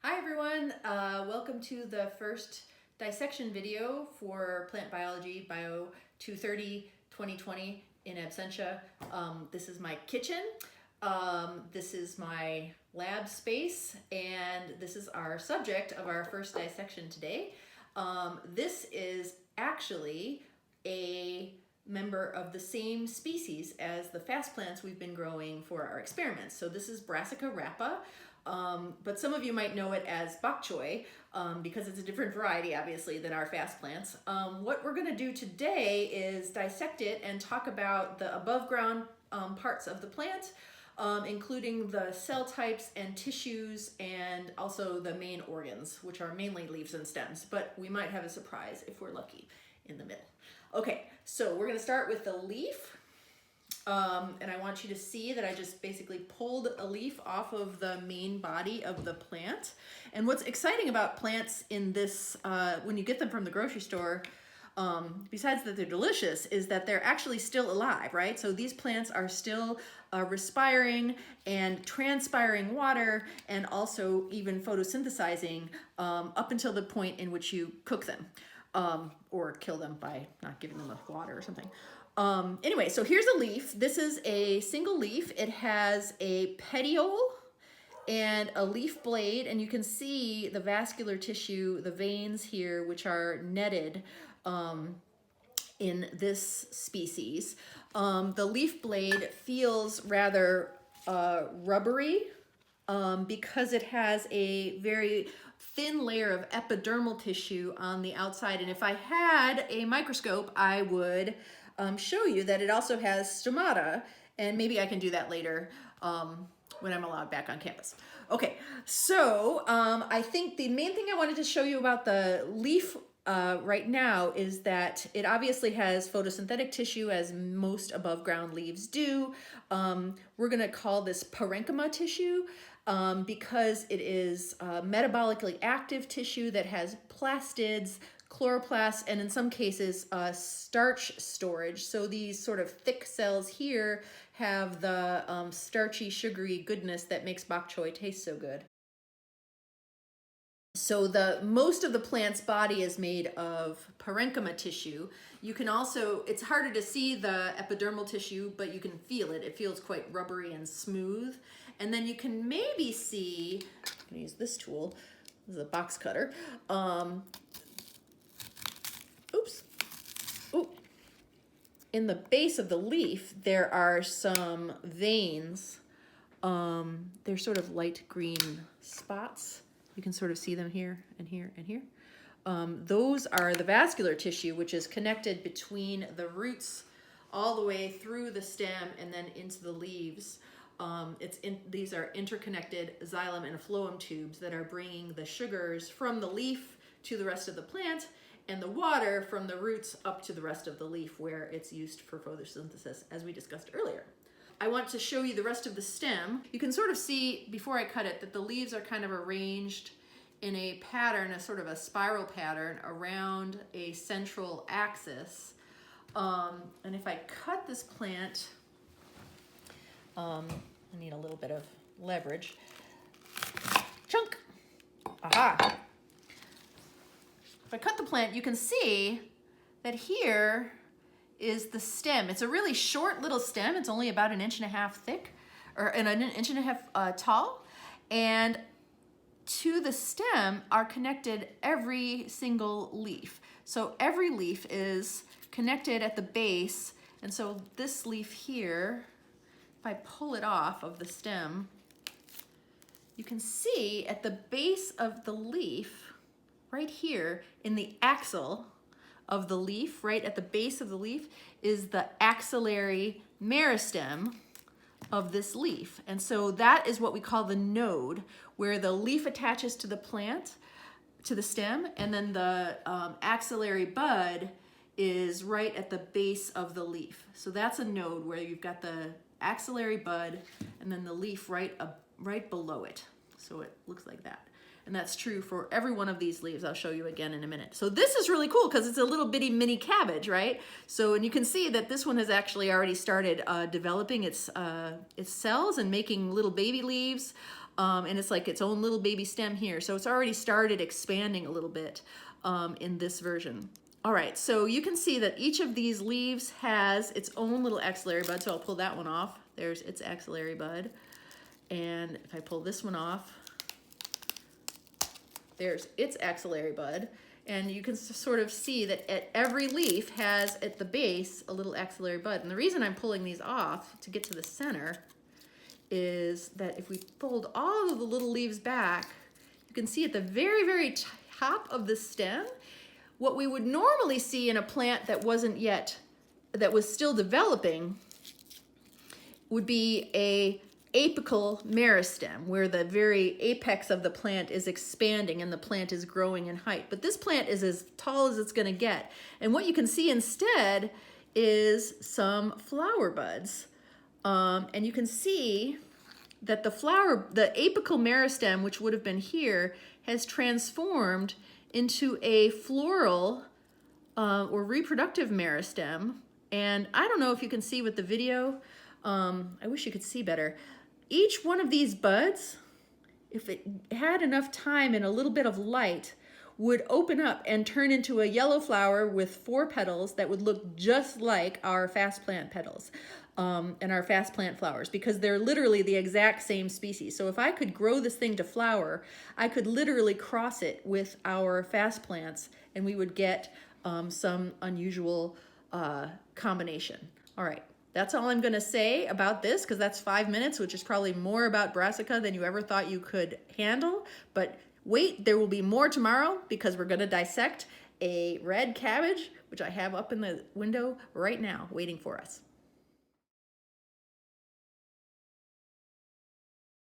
Hi everyone, welcome to the first dissection video for Plant Biology Bio 230 2020 in absentia. This is my kitchen, this is my lab space, and this is our subject of our first dissection today. This is actually a member of the same species as the fast plants we've been growing for our experiments. So this is Brassica rapa. But some of you might know it as Bok Choy because it's a different variety, obviously, than our fast plants. What we're going to do today is dissect it and talk about the above ground parts of the plant, including the cell types and tissues, and also the main organs, which are mainly leaves and stems. But we might have a surprise if we're lucky in the middle. Okay, so we're going to start with the leaf. And I want you to see that I just basically pulled a leaf off of the main body of the plant. And what's exciting about plants in this, when you get them from the grocery store, besides that they're delicious, is that they're actually still alive, right? So these plants are still respiring and transpiring water, and also even photosynthesizing up until the point in which you cook them. Or kill them by not giving them enough water or something. Anyway, so here's a leaf. This is a single leaf. It has a petiole and a leaf blade, and you can see the vascular tissue, the veins here, which are netted in this species. The leaf blade feels rather rubbery because it has a very thin layer of epidermal tissue on the outside. And if I had a microscope, I would show you that it also has stomata, and maybe I can do that later when I'm allowed back on campus. Okay, so I think the main thing I wanted to show you about the leaf right now is that it obviously has photosynthetic tissue, as most above ground leaves do. We're gonna call this parenchyma tissue because it is metabolically active tissue that has plastids, chloroplasts, and in some cases starch storage. So these sort of thick cells here have the starchy, sugary goodness that makes bok choy taste so good. So most of the plant's body is made of parenchyma tissue. You can also, it's harder to see the epidermal tissue, but you can feel it. It feels quite rubbery and smooth. And then you can maybe see, I'm gonna use this tool, this is a box cutter. In the base of the leaf, there are some veins. They're sort of light green spots. You can sort of see them here and here and here. Those are the vascular tissue, which is connected between the roots all the way through the stem and then into the leaves. These are interconnected xylem and phloem tubes that are bringing the sugars from the leaf to the rest of the plant, and the water from the roots up to the rest of the leaf, where it's used for photosynthesis, as we discussed earlier. I want to show you the rest of the stem. You can sort of see, before I cut it, that the leaves are kind of arranged in a pattern, a sort of a spiral pattern around a central axis. And if I cut this plant, I need a little bit of leverage. Chunk! Aha! If I cut the plant, you can see that here is the stem. It's a really short little stem. It's only about 1.5 inches thick, or an 1.5 inches tall. And to the stem are connected every single leaf. So every leaf is connected at the base. And so this leaf here, if I pull it off of the stem, you can see at the base of the leaf, right here in the axil of the leaf, right at the base of the leaf, is the axillary meristem of this leaf. And so that is what we call the node, where the leaf attaches to the plant, to the stem, and then the axillary bud is right at the base of the leaf. So that's a node where you've got the axillary bud and then the leaf right below it. So it looks like that. And that's true for every one of these leaves. I'll show you again in a minute. So this is really cool because it's a little bitty mini cabbage, right? So, and you can see that this one has actually already started developing its cells and making little baby leaves. and it's like its own little baby stem here. So it's already started expanding a little bit in this version. All right, so you can see that each of these leaves has its own little axillary bud. So I'll pull that one off. There's its axillary bud. And if I pull this one off, there's its axillary bud. And you can sort of see that at every leaf has at the base a little axillary bud. And the reason I'm pulling these off to get to the center is that if we fold all of the little leaves back, you can see at the very, very top of the stem, what we would normally see in a plant that wasn't yet, that was still developing, would be a apical meristem, where the very apex of the plant is expanding and the plant is growing in height. But this plant is as tall as it's going to get. And what you can see instead is some flower buds. And you can see that the apical meristem, which would have been here, has transformed into a floral or reproductive meristem. And I don't know if you can see with the video, I wish you could see better. Each one of these buds, if it had enough time and a little bit of light, would open up and turn into a yellow flower with 4 petals that would look just like our fast plant petals and our fast plant flowers, because they're literally the exact same species. So if I could grow this thing to flower, I could literally cross it with our fast plants and we would get some unusual combination. All right. That's all I'm going to say about this, because that's 5 minutes, which is probably more about Brassica than you ever thought you could handle. But wait, there will be more tomorrow, because we're going to dissect a red cabbage, which I have up in the window right now waiting for us.